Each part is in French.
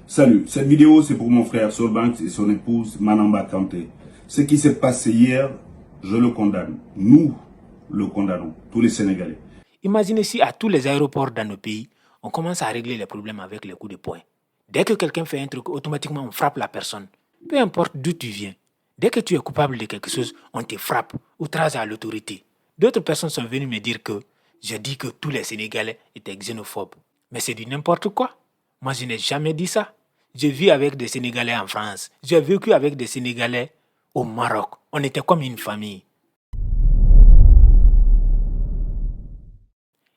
Salut, cette vidéo c'est pour mon frère Solbanks et son épouse Manamba Kanté. Ce qui s'est passé hier, je le condamne. Nous le condamnons, tous les Sénégalais. Imaginez si à tous les aéroports dans nos pays, on commence à régler les problèmes avec les coups de poing. Dès que quelqu'un fait un truc, automatiquement on frappe la personne. Peu importe d'où tu viens. Dès que tu es coupable de quelque chose, on te frappe, outrage à l'autorité. D'autres personnes sont venues me dire que je dis que tous les Sénégalais étaient xénophobes. Mais c'est du n'importe quoi. Moi, je n'ai jamais dit ça. Je vis avec des Sénégalais en France. J'ai vécu avec des Sénégalais au Maroc. On était comme une famille.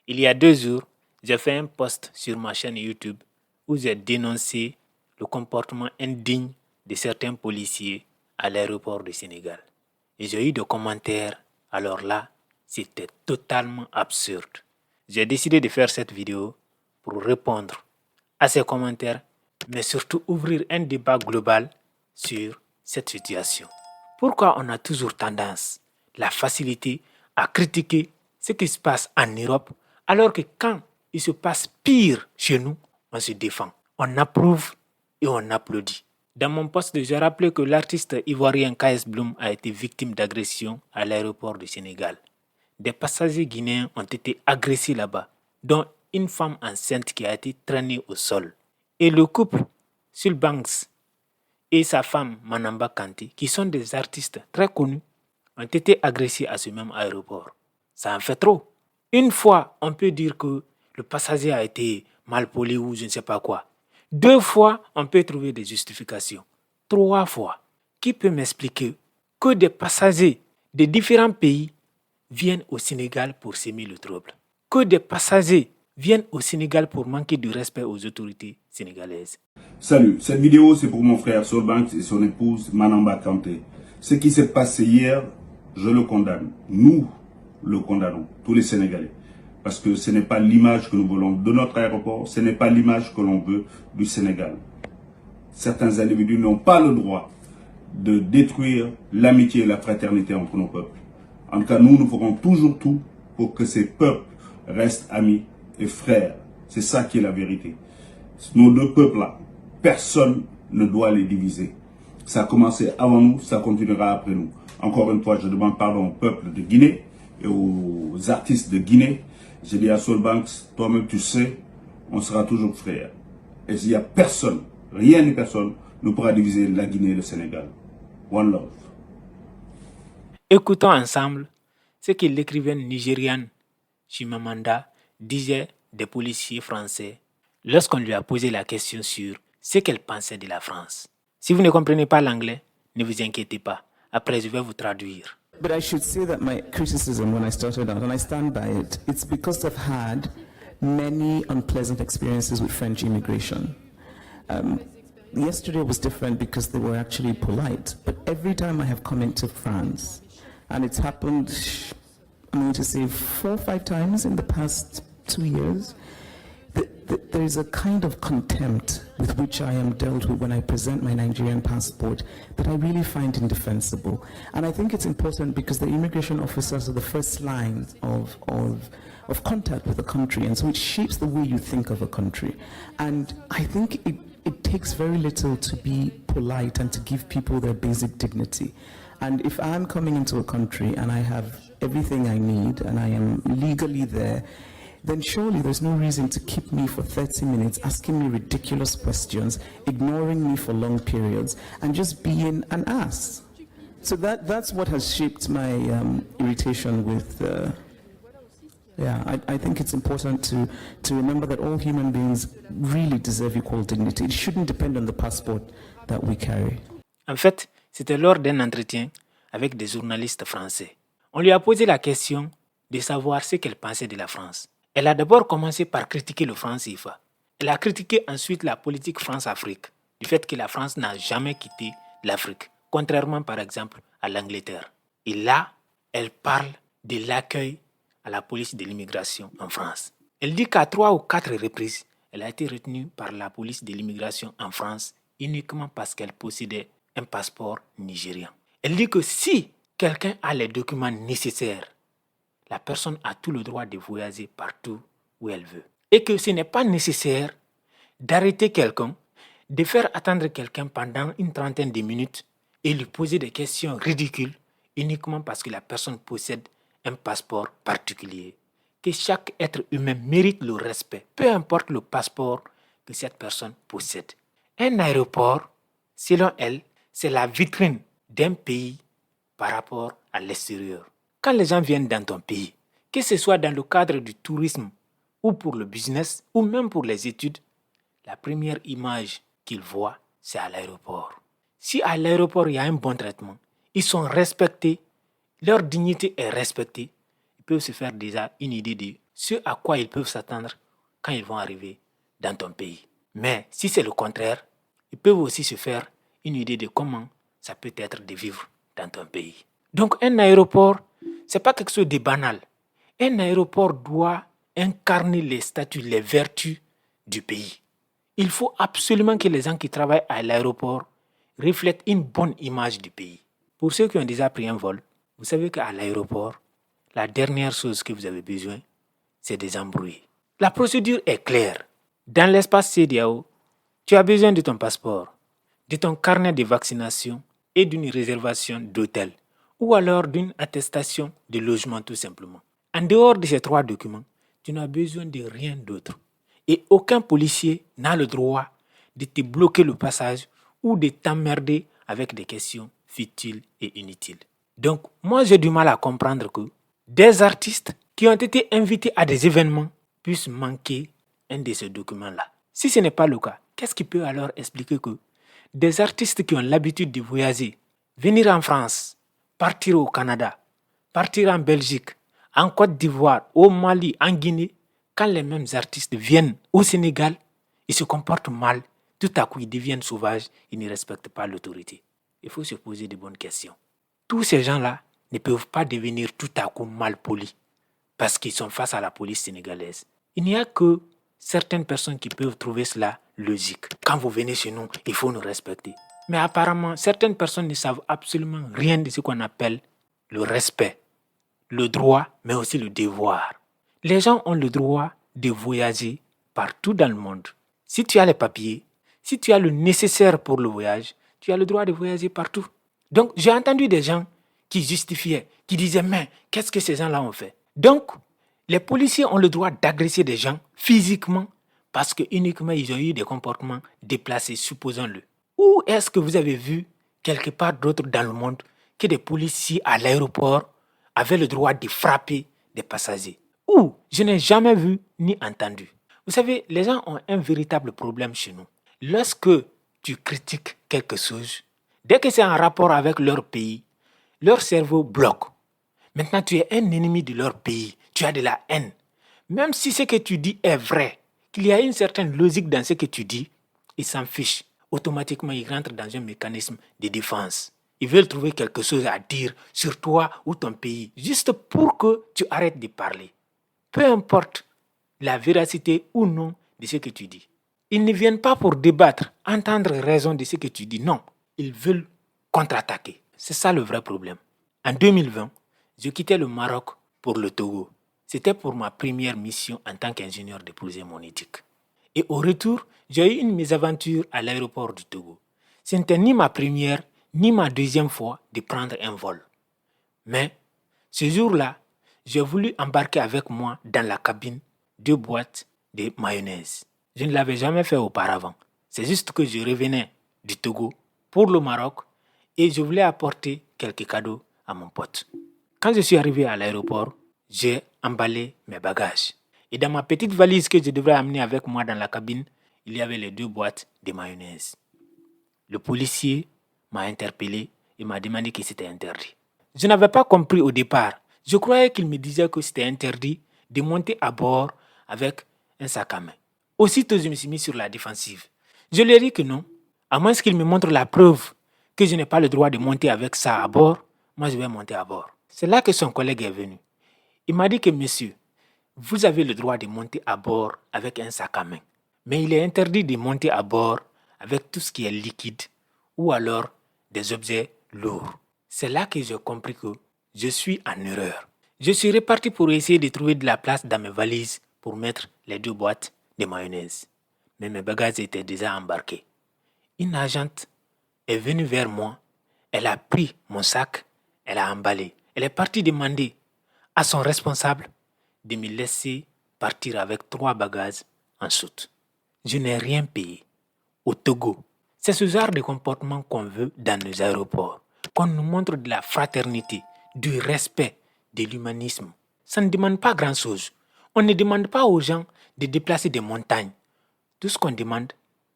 Il y a 2 jours, j'ai fait un post sur ma chaîne YouTube où j'ai dénoncé le comportement indigne de certains policiers à l'aéroport du Sénégal. Et j'ai eu des commentaires, alors là, c'était totalement absurde. J'ai décidé de faire cette vidéo pour répondre à ces commentaires, mais surtout ouvrir un débat global sur cette situation. Pourquoi on a toujours tendance, la facilité, à critiquer ce qui se passe en Europe, alors que quand il se passe pire chez nous, on se défend, on approuve et on applaudit. Dans mon post, j'ai rappelé que l'artiste ivoirien KS Bloom a été victime d'agression à l'aéroport du Sénégal. Des passagers guinéens ont été agressés là-bas, dont une femme enceinte qui a été traînée au sol. Et le couple, Solbanks et sa femme Manamba Kanté, qui sont des artistes très connus, ont été agressés à ce même aéroport. Ça en fait trop. Une fois, on peut dire que le passager a été mal poli ou je ne sais pas quoi. 2 fois, on peut trouver des justifications. 3 fois, qui peut m'expliquer que des passagers de différents pays viennent au Sénégal pour s'aimer le trouble? Que des passagers viennent au Sénégal pour manquer de respect aux autorités sénégalaises? Salut, cette vidéo c'est pour mon frère Solbanks et son épouse Manamba Kanté. Ce qui s'est passé hier, je le condamne. Nous le condamnons, tous les Sénégalais. Parce que ce n'est pas l'image que nous voulons de notre aéroport, ce n'est pas l'image que l'on veut du Sénégal. Certains individus n'ont pas le droit de détruire l'amitié et la fraternité entre nos peuples. En tout cas, nous ferons toujours tout pour que ces peuples restent amis et frères. C'est ça qui est la vérité. Nos 2 peuples-là, personne ne doit les diviser. Ça a commencé avant nous, ça continuera après nous. Encore une fois, je demande pardon au peuple de Guinée et aux artistes de Guinée. J'ai dit à Solbanks, toi-même tu sais, on sera toujours frères. Et il n'y a personne, rien ni personne ne pourra diviser la Guinée et le Sénégal. One love. Écoutons ensemble ce que l'écrivaine nigériane Chimamanda disait des policiers français lorsqu'on lui a posé la question sur ce qu'elle pensait de la France. Si vous ne comprenez pas l'anglais, ne vous inquiétez pas. Après, je vais vous traduire. But I should say that my criticism when I started out, and I stand by it, it's because I've had many unpleasant experiences with French immigration. Yesterday was different because they were actually polite, but every time I have come into France, and it's happened, I'm going to say 4 or 5 times in the past 2 years, there is a kind of contempt with which I am dealt with when I present my Nigerian passport that I really find indefensible. And I think it's important because the immigration officers are the first line of contact with the country, and so it shapes the way you think of a country. And I think it takes very little to be polite and to give people their basic dignity. And if I'm coming into a country and I have everything I need and I am legally there, then surely there's no reason to keep me for 30 minutes asking me ridiculous questions, ignoring me for long periods, and just being an ass. So that's what has shaped my irritation with... I think it's important to remember that all human beings really deserve equal dignity. It shouldn't depend on the passport that we carry. En fait, c'était lors d'un entretien avec des journalistes français. On lui a posé la question de savoir ce qu'elle pensait de la France. Elle a d'abord commencé par critiquer le franc CFA. Elle a critiqué ensuite la politique France-Afrique, du fait que la France n'a jamais quitté l'Afrique, contrairement par exemple à l'Angleterre. Et là, elle parle de l'accueil à la police de l'immigration en France. Elle dit qu'à 3 ou 4 reprises, elle a été retenue par la police de l'immigration en France uniquement parce qu'elle possédait un passeport nigérien. Elle dit que si quelqu'un a les documents nécessaires, la personne a tout le droit de voyager partout où elle veut. Et que ce n'est pas nécessaire d'arrêter quelqu'un, de faire attendre quelqu'un pendant une trentaine de minutes et lui poser des questions ridicules uniquement parce que la personne possède un passeport particulier. Que chaque être humain mérite le respect, peu importe le passeport que cette personne possède. Un aéroport, selon elle, c'est la vitrine d'un pays par rapport à l'extérieur. Quand les gens viennent dans ton pays, que ce soit dans le cadre du tourisme ou pour le business ou même pour les études, la première image qu'ils voient, c'est à l'aéroport. Si à l'aéroport, il y a un bon traitement, ils sont respectés, leur dignité est respectée, ils peuvent se faire déjà une idée de ce à quoi ils peuvent s'attendre quand ils vont arriver dans ton pays. Mais si c'est le contraire, ils peuvent aussi se faire une idée de comment ça peut être de vivre dans ton pays. Donc un aéroport, ce n'est pas quelque chose de banal. Un aéroport doit incarner les statuts, les vertus du pays. Il faut absolument que les gens qui travaillent à l'aéroport reflètent une bonne image du pays. Pour ceux qui ont déjà pris un vol, vous savez qu'à l'aéroport, la dernière chose que vous avez besoin, c'est des embrouilles. La procédure est claire. Dans l'espace CEDEAO, tu as besoin de ton passeport, de ton carnet de vaccination et d'une réservation d'hôtel ou alors d'une attestation de logement tout simplement. En dehors de ces 3 documents, tu n'as besoin de rien d'autre. Et aucun policier n'a le droit de te bloquer le passage ou de t'emmerder avec des questions futiles et inutiles. Donc, moi j'ai du mal à comprendre que des artistes qui ont été invités à des événements puissent manquer un de ces documents-là. Si ce n'est pas le cas, qu'est-ce qui peut alors expliquer que des artistes qui ont l'habitude de voyager, venir en France, partir au Canada, partir en Belgique, en Côte d'Ivoire, au Mali, en Guinée, quand les mêmes artistes viennent au Sénégal, ils se comportent mal, tout à coup ils deviennent sauvages, ils ne respectent pas l'autorité. Il faut se poser de bonnes questions. Tous ces gens-là ne peuvent pas devenir tout à coup mal polis parce qu'ils sont face à la police sénégalaise. Il n'y a que certaines personnes qui peuvent trouver cela logique. Quand vous venez chez nous, il faut nous respecter. Mais apparemment, certaines personnes ne savent absolument rien de ce qu'on appelle le respect, le droit, mais aussi le devoir. Les gens ont le droit de voyager partout dans le monde. Si tu as les papiers, si tu as le nécessaire pour le voyage, tu as le droit de voyager partout. Donc, j'ai entendu des gens qui justifiaient, qui disaient, mais qu'est-ce que ces gens-là ont fait? Donc, les policiers ont le droit d'agresser des gens physiquement parce que uniquement ils ont eu des comportements déplacés, supposons-le. Où est-ce que vous avez vu quelque part d'autre dans le monde que des policiers à l'aéroport avaient le droit de frapper des passagers? Où? Je n'ai jamais vu ni entendu. Vous savez, les gens ont un véritable problème chez nous. Lorsque tu critiques quelque chose, dès que c'est en rapport avec leur pays, leur cerveau bloque. Maintenant, tu es un ennemi de leur pays. Tu as de la haine. Même si ce que tu dis est vrai, qu'il y a une certaine logique dans ce que tu dis, ils s'en fichent. Automatiquement, ils rentrent dans un mécanisme de défense. Ils veulent trouver quelque chose à dire sur toi ou ton pays, juste pour que tu arrêtes de parler. Peu importe la véracité ou non de ce que tu dis. Ils ne viennent pas pour débattre, entendre raison de ce que tu dis. Non, ils veulent contre-attaquer. C'est ça le vrai problème. En 2020, je quittais le Maroc pour le Togo. C'était pour ma première mission en tant qu'ingénieur de projet monétique. Et au retour, j'ai eu une mésaventure à l'aéroport du Togo. Ce n'était ni ma première, ni ma deuxième fois de prendre un vol. Mais ce jour-là, j'ai voulu embarquer avec moi dans la cabine 2 boîtes de mayonnaise. Je ne l'avais jamais fait auparavant. C'est juste que je revenais du Togo pour le Maroc et je voulais apporter quelques cadeaux à mon pote. Quand je suis arrivé à l'aéroport, j'ai emballé mes bagages. Et dans ma petite valise que je devrais amener avec moi dans la cabine, il y avait les 2 boîtes de mayonnaise. Le policier m'a interpellé et m'a demandé que c'était interdit. Je n'avais pas compris au départ. Je croyais qu'il me disait que c'était interdit de monter à bord avec un sac à main. Aussitôt, je me suis mis sur la défensive. Je lui ai dit que non, à moins qu'il me montre la preuve que je n'ai pas le droit de monter avec ça à bord, moi je vais monter à bord. C'est là que son collègue est venu. Il m'a dit que monsieur, vous avez le droit de monter à bord avec un sac à main. Mais il est interdit de monter à bord avec tout ce qui est liquide ou alors des objets lourds. C'est là que j'ai compris que je suis en erreur. Je suis reparti pour essayer de trouver de la place dans mes valises pour mettre les 2 boîtes de mayonnaise. Mais mes bagages étaient déjà embarqués. Une agente est venue vers moi, elle a pris mon sac, elle a emballé. Elle est partie demander à son responsable de me laisser partir avec 3 bagages en soute. Je n'ai rien payé. Au Togo, c'est ce genre de comportement qu'on veut dans nos aéroports. Qu'on nous montre de la fraternité, du respect, de l'humanisme. Ça ne demande pas grand-chose. On ne demande pas aux gens de déplacer des montagnes. Tout ce qu'on demande,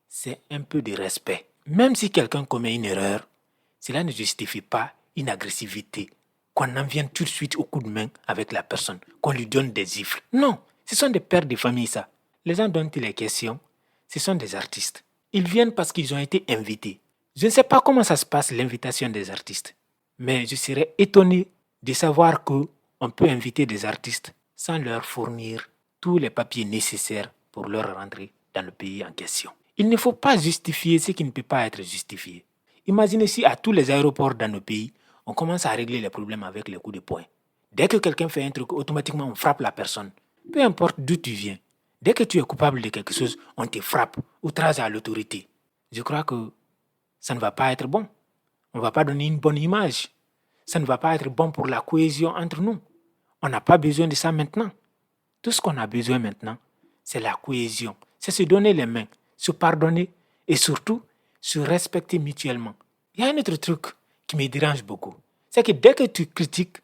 c'est un peu de respect. Même si quelqu'un commet une erreur, cela ne justifie pas une agressivité, qu'on en vienne tout de suite au coup de main avec la personne, qu'on lui donne des gifles. Non, ce sont des pères de famille, ça. Les gens dont il est question, ce sont des artistes. Ils viennent parce qu'ils ont été invités. Je ne sais pas comment ça se passe, l'invitation des artistes, mais je serais étonné de savoir qu'on peut inviter des artistes sans leur fournir tous les papiers nécessaires pour leur rentrer dans le pays en question. Il ne faut pas justifier ce qui ne peut pas être justifié. Imaginez si à tous les aéroports dans nos pays, on commence à régler les problèmes avec les coups de poing. Dès que quelqu'un fait un truc, automatiquement on frappe la personne. Peu importe d'où tu viens. Dès que tu es coupable de quelque chose, on te frappe, outrage à l'autorité. Je crois que ça ne va pas être bon. On ne va pas donner une bonne image. Ça ne va pas être bon pour la cohésion entre nous. On n'a pas besoin de ça maintenant. Tout ce qu'on a besoin maintenant, c'est la cohésion. C'est se donner les mains, se pardonner et surtout se respecter mutuellement. Il y a un autre truc qui me dérange beaucoup. C'est que dès que tu critiques,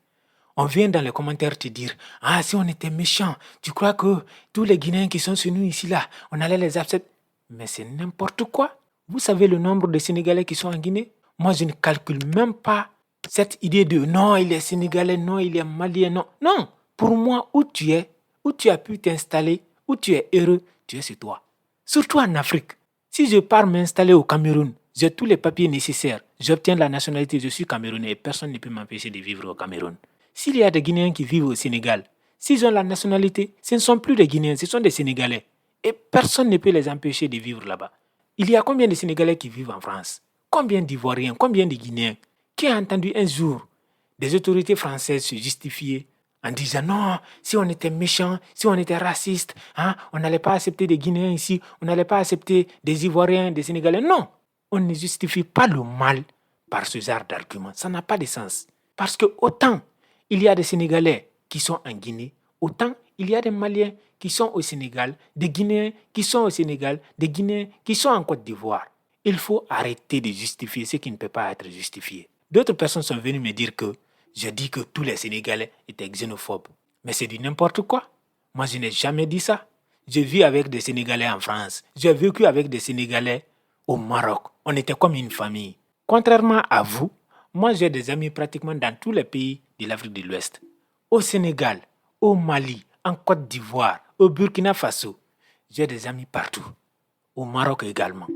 on vient dans les commentaires te dire « Ah, si on était méchant, tu crois que tous les Guinéens qui sont chez nous ici, là, on allait les accepter ?» Mais c'est n'importe quoi. Vous savez le nombre de Sénégalais qui sont en Guinée? Moi, je ne calcule même pas cette idée de « Non, il est Sénégalais, non, il est Malien, non. » Non, pour moi, où tu es, où tu as pu t'installer, où tu es heureux, tu es chez toi. Surtout en Afrique. Si je pars m'installer au Cameroun, j'ai tous les papiers nécessaires. J'obtiens la nationalité, je suis camerounais et personne ne peut m'empêcher de vivre au Cameroun. S'il y a des Guinéens qui vivent au Sénégal, s'ils ont la nationalité, ce ne sont plus des Guinéens, ce sont des Sénégalais. Et personne ne peut les empêcher de vivre là-bas. Il y a combien de Sénégalais qui vivent en France? Combien d'Ivoiriens? Combien de Guinéens? Qui a entendu un jour des autorités françaises se justifier en disant non, si on était méchant, si on était raciste, on n'allait pas accepter des Guinéens ici, on n'allait pas accepter des Ivoiriens, des Sénégalais. Non, on ne justifie pas le mal par ce genre d'argument. Ça n'a pas de sens. Parce que autant il y a des Sénégalais qui sont en Guinée, autant il y a des Maliens qui sont au Sénégal, des Guinéens qui sont au Sénégal, des Guinéens qui sont en Côte d'Ivoire. Il faut arrêter de justifier ce qui ne peut pas être justifié. D'autres personnes sont venues me dire que je dis que tous les Sénégalais étaient xénophobes. Mais c'est du n'importe quoi. Moi, je n'ai jamais dit ça. Je vis avec des Sénégalais en France. J'ai vécu avec des Sénégalais au Maroc. On était comme une famille. Contrairement à vous, moi, j'ai des amis pratiquement dans tous les pays de l'Afrique de l'Ouest. Au Sénégal, au Mali, en Côte d'Ivoire, au Burkina Faso. J'ai des amis partout. Au Maroc également.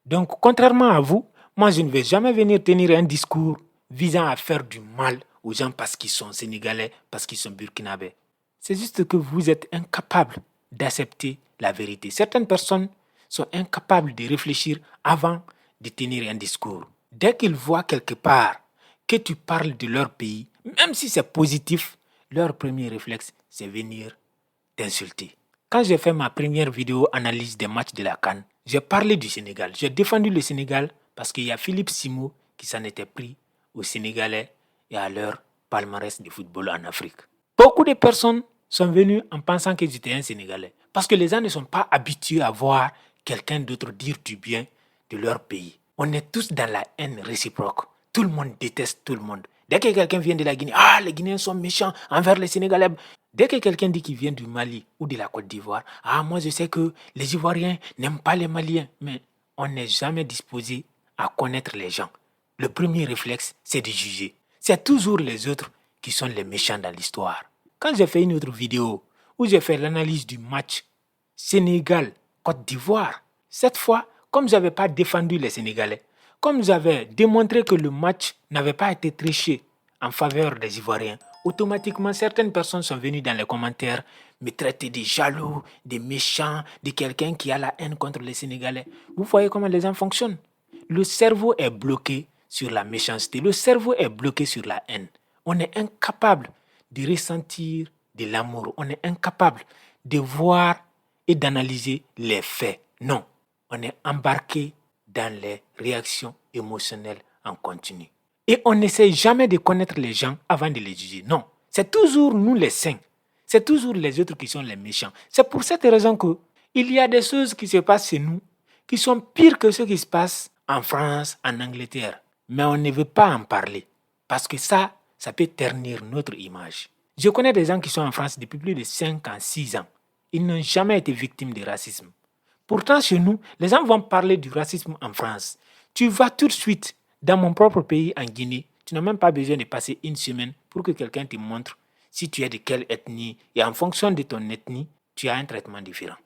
Donc, contrairement à vous, moi, je ne vais jamais venir tenir un discours visant à faire du mal aux gens parce qu'ils sont sénégalais, parce qu'ils sont burkinabés. C'est juste que vous êtes incapables d'accepter la vérité. Certaines personnes sont incapables de réfléchir avant de tenir un discours. Dès qu'ils voient quelque part que tu parles de leur pays, même si c'est positif, leur premier réflexe, c'est venir t'insulter. Quand j'ai fait ma première vidéo analyse des matchs de la CAN, j'ai parlé du Sénégal. J'ai défendu le Sénégal parce qu'il y a Philippe Simo qui s'en était pris aux Sénégalais et à leur palmarès de football en Afrique. Beaucoup de personnes sont venues en pensant que j'étais un Sénégalais. Parce que les gens ne sont pas habitués à voir quelqu'un d'autre dire du bien de leur pays. On est tous dans la haine réciproque. Tout le monde déteste tout le monde. Dès que quelqu'un vient de la Guinée, les Guinéens sont méchants envers les Sénégalais. Dès que quelqu'un dit qu'il vient du Mali ou de la Côte d'Ivoire, moi je sais que les Ivoiriens n'aiment pas les Maliens. Mais on n'est jamais disposé à connaître les gens. Le premier réflexe, c'est de juger. C'est toujours les autres qui sont les méchants dans l'histoire. Quand j'ai fait une autre vidéo où j'ai fait l'analyse du match Sénégal-Côte d'Ivoire, cette fois, comme je n'avais pas défendu les Sénégalais, comme j'avais démontré que le match n'avait pas été triché en faveur des Ivoiriens, automatiquement certaines personnes sont venues dans les commentaires me traiter de jaloux, de méchants, de quelqu'un qui a la haine contre les Sénégalais. Vous voyez comment les gens fonctionnent. Le cerveau est bloqué sur la méchanceté. Le cerveau est bloqué sur la haine. On est incapable de ressentir de l'amour. On est incapable de voir et d'analyser les faits. Non, on est embarqué dans les réactions émotionnelles en continu. Et on n'essaie jamais de connaître les gens avant de les juger. Non, c'est toujours nous les saints. C'est toujours les autres qui sont les méchants. C'est pour cette raison qu'il y a des choses qui se passent chez nous qui sont pires que ce qui se passe en France, en Angleterre. Mais on ne veut pas en parler parce que ça peut ternir notre image. Je connais des gens qui sont en France depuis plus de 5 ans, 6 ans. Ils n'ont jamais été victimes de racisme. Pourtant, chez nous, les gens vont parler du racisme en France. Tu vas tout de suite dans mon propre pays, en Guinée. Tu n'as même pas besoin de passer une semaine pour que quelqu'un te montre si tu es de quelle ethnie. Et en fonction de ton ethnie, tu as un traitement différent.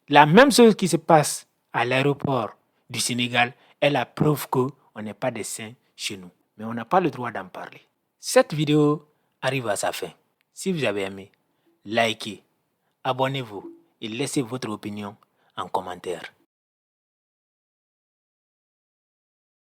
La même chose qui se passe à l'aéroport du Sénégal est la preuve qu'on n'est pas des saints chez nous. Mais on n'a pas le droit d'en parler. Cette vidéo arrive à sa fin. Si vous avez aimé, likez, abonnez-vous et laissez votre opinion en commentaire.